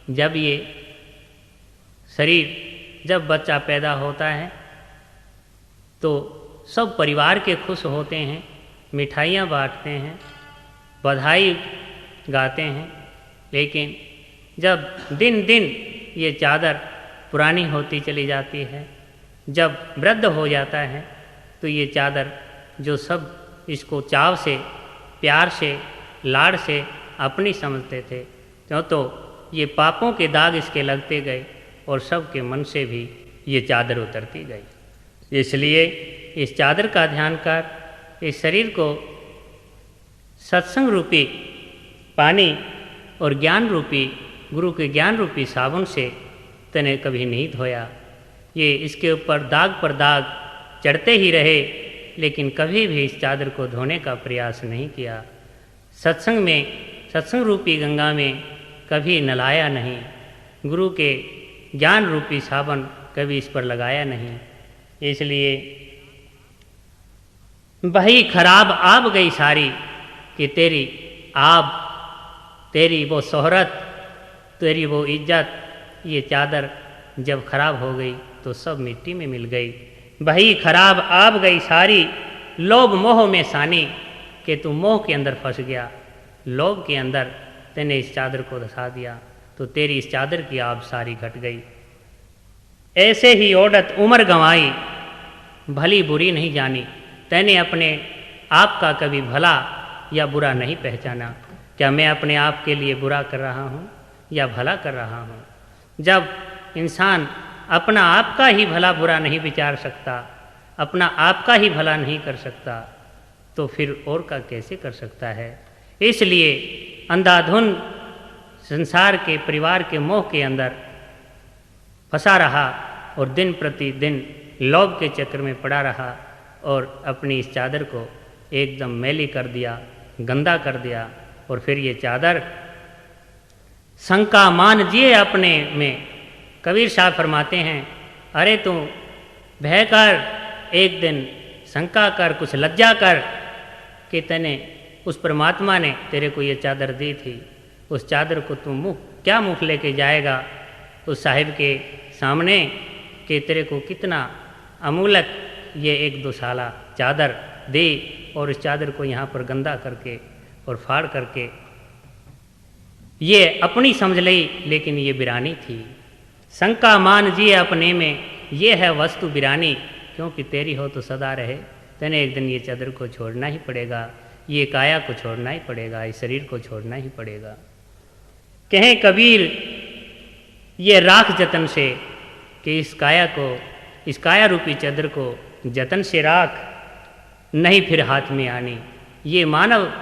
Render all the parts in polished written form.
जब ये शरीर, जब बच्चा पैदा होता है तो सब परिवार के खुश होते हैं, मिठाइयाँ बांटते हैं, बधाई गाते हैं। लेकिन जब दिन दिन ये चादर पुरानी होती चली जाती है, जब वृद्ध हो जाता है, तो ये चादर जो सब इसको चाव से, प्यार से, लाड़ से अपनी समझते थे, क्यों तो ये पापों के दाग इसके लगते गए और सबके मन से भी ये चादर उतरती गई। इसलिए इस चादर का ध्यान कर, इस शरीर को सत्संग रूपी पानी और ज्ञान रूपी, गुरु के ज्ञान रूपी साबुन से तने कभी नहीं धोया। ये इसके ऊपर दाग पर दाग चढ़ते ही रहे, लेकिन कभी भी इस चादर को धोने का प्रयास नहीं किया। सत्संग में, सत्संग रूपी गंगा में कभी नलाया नहीं, गुरु के ज्ञान रूपी साबन कभी इस पर लगाया नहीं। इसलिए वही खराब आब गई सारी कि तेरी आब, तेरी वो शोहरत, तेरी वो इज्जत, ये चादर जब खराब हो गई तो सब मिट्टी में मिल गई। वही खराब आब गई सारी, लोभ मोह में सानी, कि तू मोह के अंदर फंस गया, लोभ के अंदर तेने इस चादर को धसा दिया, तो तेरी इस चादर की आब सारी घट गई। ऐसे ही औरत उम्र गंवाई, भली बुरी नहीं जानी, तैने अपने आप का कभी भला या बुरा नहीं पहचाना। क्या मैं अपने आप के लिए बुरा कर रहा हूँ या भला कर रहा हूँ? जब इंसान अपना आप का ही भला बुरा नहीं विचार सकता, अपना आप का ही भला नहीं कर सकता, तो फिर और का कैसे कर सकता है? इसलिए अंधाधुन संसार के, परिवार के मोह के अंदर फंसा रहा और दिन प्रतिदिन लोभ के चक्र में पड़ा रहा और अपनी इस चादर को एकदम मैली कर दिया, गंदा कर दिया। और फिर ये चादर शंका मान जिए अपने में। कबीर साहब फरमाते हैं, अरे तू भय कर, एक दिन शंका कर, कुछ लज्जा कर कि तने उस परमात्मा ने तेरे को ये चादर दी थी, उस चादर को तू क्या मुँह लेके जाएगा उस साहिब के सामने कि तेरे को कितना अमूलक ये 1-2 साला चादर दी, और इस चादर को यहाँ पर गंदा करके और फाड़ करके ये अपनी समझ ली, लेकिन ये बिरानी थी। शंका मान जिए अपने में, ये है वस्तु बिरानी, क्योंकि तेरी हो तो सदा रहे। तेने एक दिन ये चादर को छोड़ना ही पड़ेगा, ये काया को छोड़ना ही पड़ेगा, इस शरीर को छोड़ना ही पड़ेगा। कहें कबीर ये राख जतन से, कि इस काया को, इस काया रूपी चादर को जतन से राख, नहीं फिर हाथ में आनी। ये मानव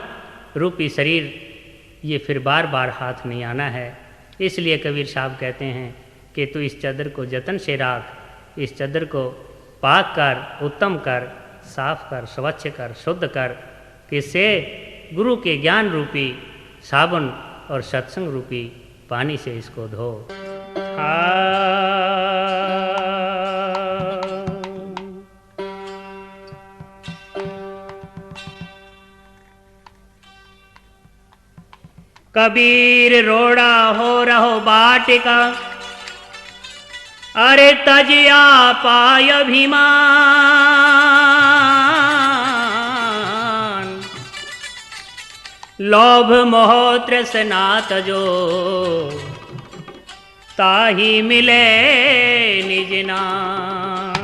रूपी शरीर, ये फिर बार बार हाथ नहीं आना है। इसलिए कबीर साहब कहते हैं कि तू इस चादर को जतन से राख, इस चादर को पाक कर, उत्तम कर, साफ कर, स्वच्छ कर, शुद्ध कर, किससे? गुरु के ज्ञान रूपी साबुन और सत्संग रूपी पानी से इसको धो। कबीर रोड़ा हो रहो बाटिका, अरे तजिया पाय अभिमान, लोभ मोह तृष्णा तजो, ताही मिले निज नाम।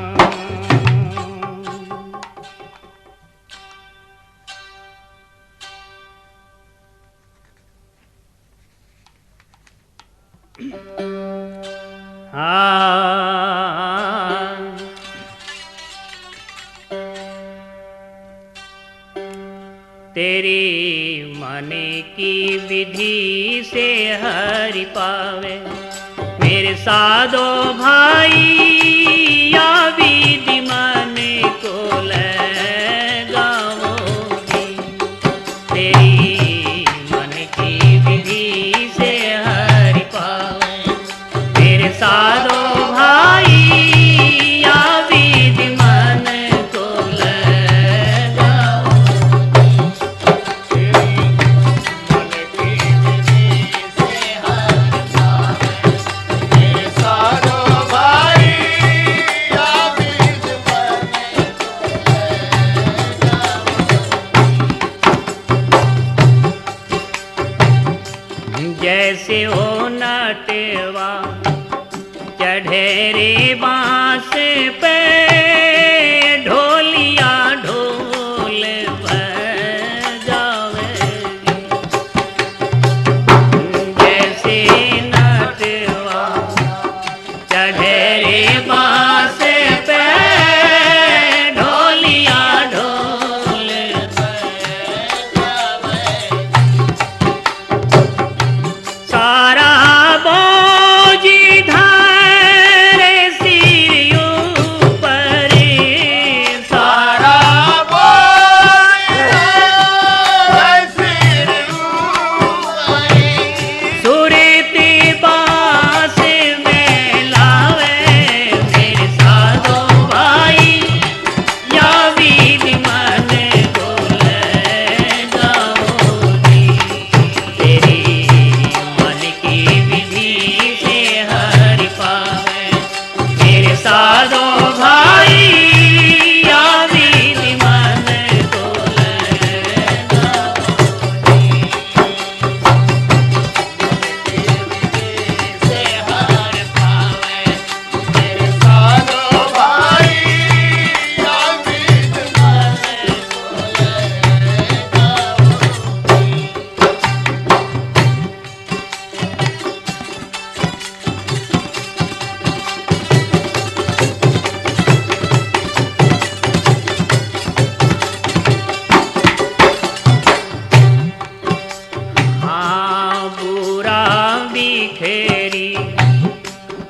तेरी मन की विधि से हरि पावे, मेरे साधो भाई या विधि मन को लगाओगी। तेरी मन की विधि से हरि पावे, मेरे साधो भाई या विधि मन को लगाओगी। तेरी मन की विधि से हरि पावे, नटवा चढ़े रे बांस पे ढोलिया ढोल बजावेगी। जैसे नटवा चढ़े रे बांस पे ढोलिया ढोल बजावेगी। सारा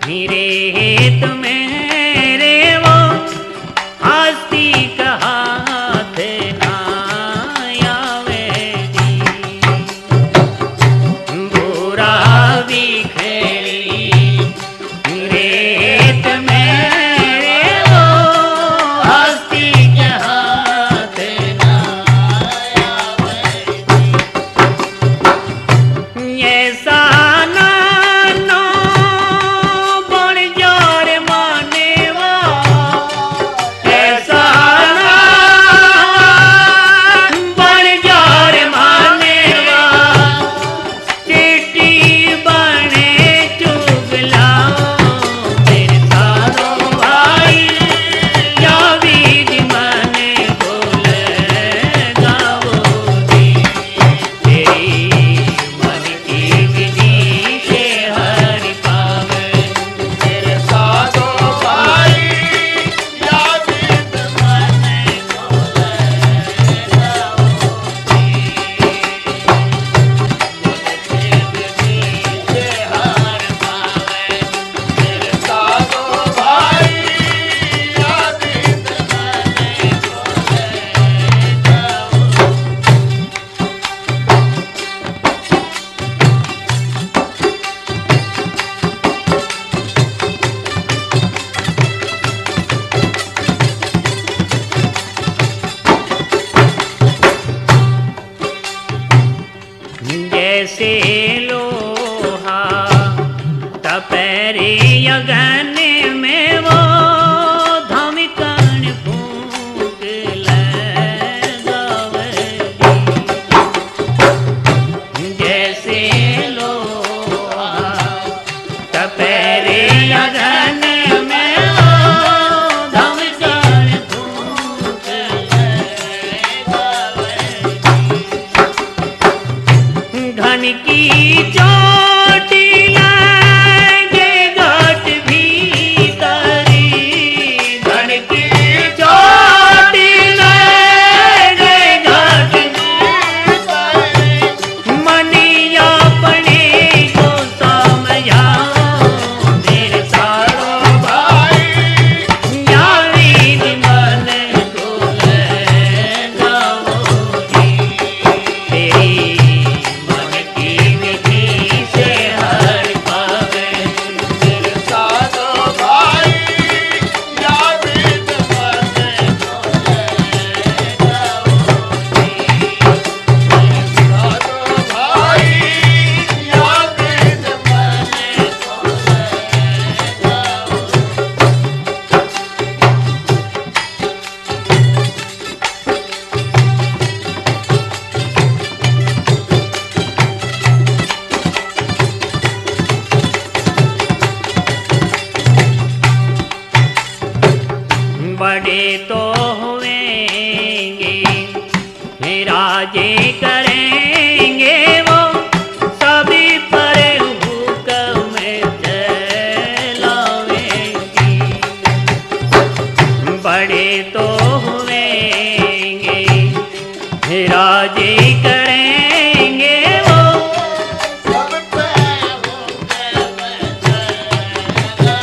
मेरे हेत मेरे वो हस्ती का हाथ ना आवेगी। बुरा बिखेरी मेरे हेत मेरे वो हस्ती का हाथ ना आवेगी। ऐसा जैसे लोहा तपेरे अगन में वो धमकन फूंक लगावेगी। जैसे लोहा तपेरे अगन में वो धमकन फूंक लगावेगी। घन की चोटी लागे घट भी बड़े तो हुएंगे राजे करेंगे वो सभी पर हुक्म चलावेंगे। बड़े तो हुएंगे राजे करेंगे वो सब पर हुक्म चलावेंगे।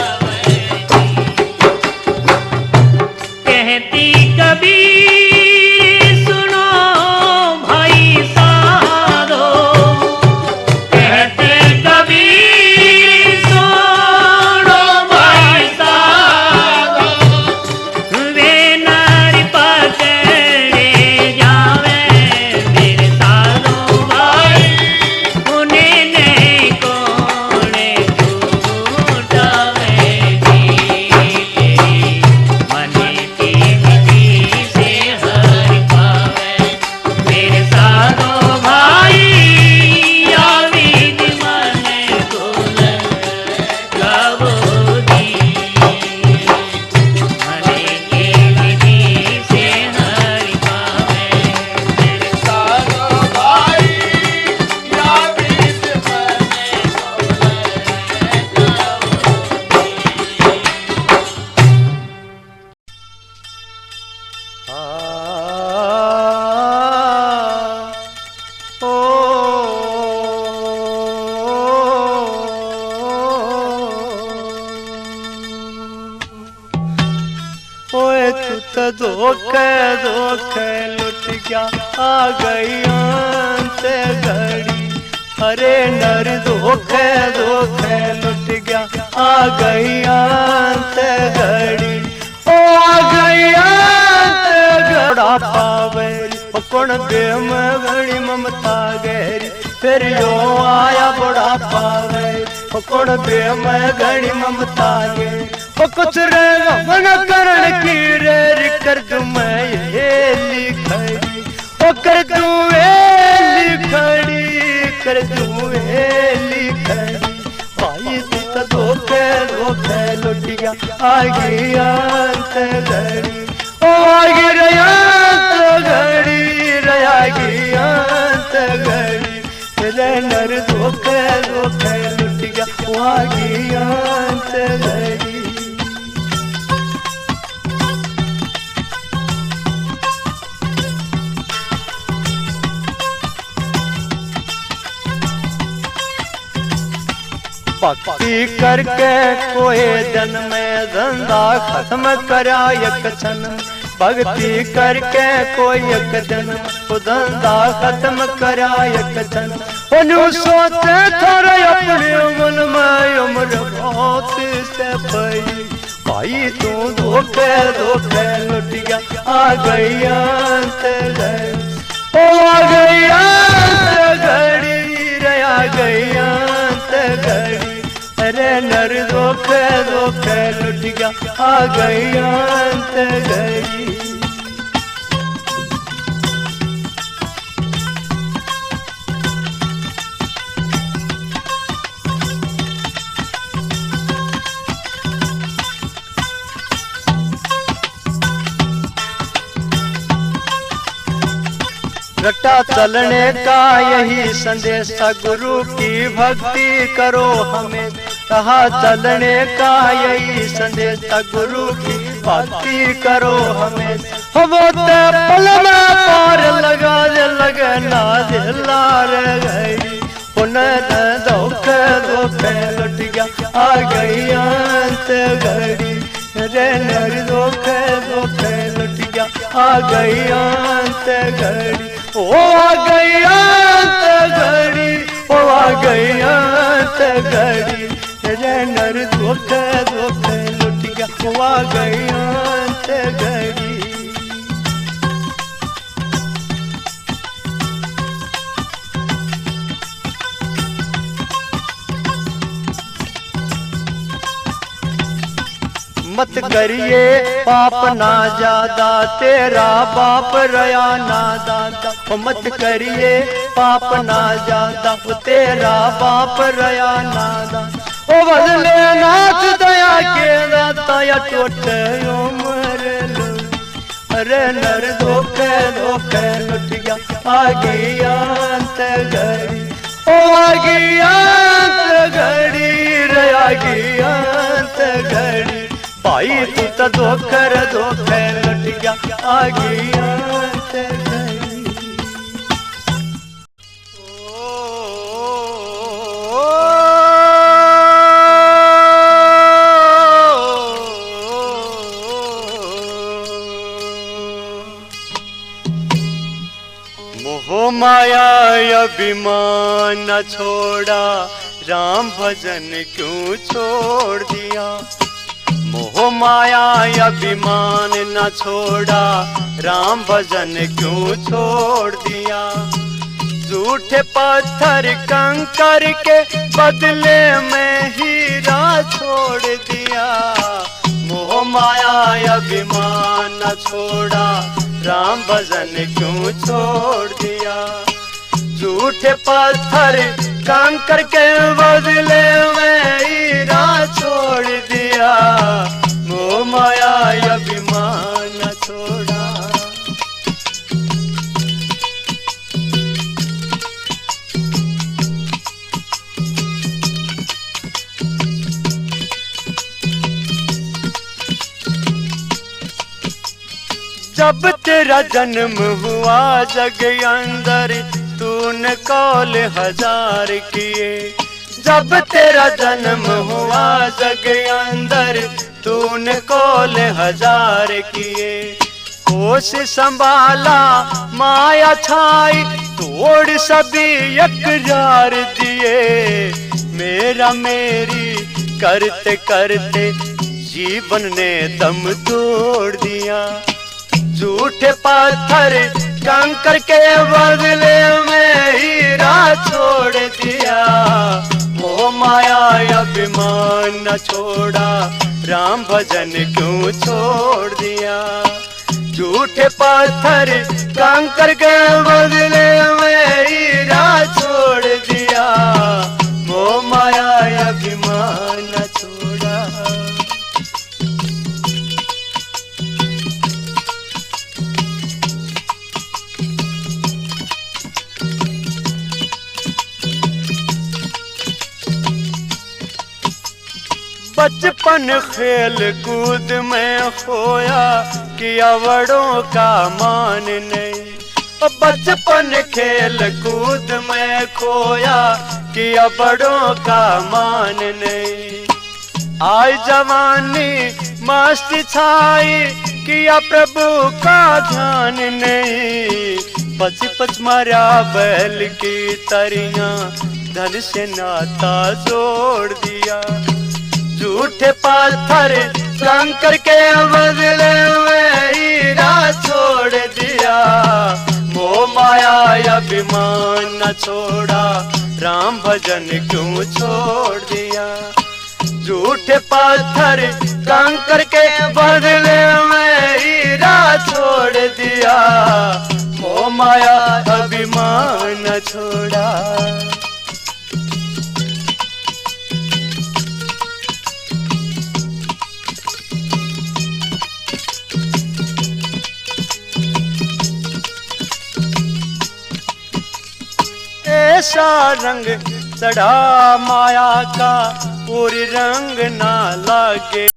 कहती कबीर सुनो भाई साधो, कहते कबीर सुनो भाई साधो, वे नर पकड़े जावे मेरे साधो भाई, उन्हें नहीं कोने छूटावेगी। मन की विधि से हर पावे मेरे साधो भाई, या विधि मन को लगावोगी। मन की विधि से हर पावे मेरे साधो भाई, या विधि मन को ओए तू तो धोखे धोखे लुट गया, आ गई अंत घड़ी। अरे नर धोखे धोखे लुट गया, आ गई अंत घड़ी। ओ आ गई अंत घड़ा पावे कौन बेम घड़ी ममता गहरी। फिर यो आया बड़ा पावे कौन बेम घड़ी ममता गहरी। ओ कुछ रहेगा मन करण की रे कर दूं मैं ये लिखड़ी। ओ कर दूं ये लिखड़ी, कर दूं ये लिखड़ी। भाई तू तो धोखे धोखे लुट गया, आ गई अंत घड़ी। ओ आ गई रे अंत घड़ी, रे आ गई अंत घड़ी। रे नर धोखे धोखे लुट गया, ओ आ गई अंत घड़ी। भक्ति करके कोई जन में धंधा खत्म करा एक क्षण। भक्ति करके कोई एक जन को धंधा खत्म करा एक क्षण। उन्हें सोचे थोड़े अपने मन में उम्र बहुत से पई। भाई तू धोखे धोखे लुट गया, आ गई अंत घड़ी। ओ आ गई अंत घड़ी, रे आ गई अंत घड़ी। अरे नर धोखे धोखे लुट गया, आ गई अंत घड़ी। रटा चलने का यही संदेश था, गुरु की भक्ति करो हमें। कहा चलने का यही संदेश था, गुरु की भक्ति करो हमें। वो ते पल में पार लगा लगना दिला रे गई। पुनः धोखे धोखे लुट गया, आ गई अंत घड़ी। रे नर धोखे धोखे लुट गया, आ गई अंत घड़ी। ओ आ गई अंत घड़ी, ओ आ गई अंत घड़ी। रे नर धोखे धोखे लुट गया, ओ आ गई अंत घड़ी। मत करिए पाप ना ज्यादा, तेरा बाप रया ना दादा। मत करिए पाप ना ज्यादा, तेरा बाप रया ना दादा। ओ बदले नाथ दया के दाता, या टोटे उम्र अरे नर धोखे धोखे लुट गया आगी अंत घड़ी, ओ आगी अंत घड़ी रे आगी अंत घड़ी। भाई तू तो धोकर धोखे लुट गया आगी अंत घड़ी। मोह माया अभिमान न छोड़ा, राम भजन क्यों छोड़ दिया। मोह माया अभिमान न छोड़ा, राम भजन क्यों छोड़ दिया। झूठे पत्थर कंकर के बदले में हीरा छोड़ दिया। मोह माया अभिमान न छोड़ा, राम भजन क्यों छोड़ दिया। झूठे पत्थर कंकर के बदले में हीरा छोड़ दिया। मोह माया अभिमान न छोड़ा। जब तेरा जन्म हुआ जग अंदर, तूने कौल हजार किए। जब तेरा जन्म हुआ जग अंदर, तूने कौल हजार किए। होश संभाला माया छाई, तोड़ सभी इकरार दिए। मेरा मेरी करते करते जीवन ने दम तोड़ दिया। झूठे पत्थर कंकर के बदले में हीरा छोड़ दिया। मोह माया अभिमान न छोड़ा, राम भजन क्यों छोड़ दिया। झूठे पत्थर कंकर के बदले में हीरा छोड़ दिया। मोह माया अभिमान न छोड़ा। बचपन खेल कूद में खोया, किया बड़ों का मान नहीं। बचपन खेल कूद में खोया, किया बड़ों का मान नहीं। आज जवानी मस्ती छाई, किया प्रभु का ध्यान नहीं। पच पच मारा बैल की तरियां, धन से नाता जोड़ दिया। झूठे पत्थर कंकर के बदले में हीरा छोड़ दिया। मोह माया अभिमान न छोड़ा, राम भजन क्यों छोड़ दिया। झूठे पत्थर कंकर के बदले में हीरा छोड़ दिया। मोह माया अभिमान न छोड़ा। ऐसा रंग चढ़ा माया का, पूरी रंग ना लागे।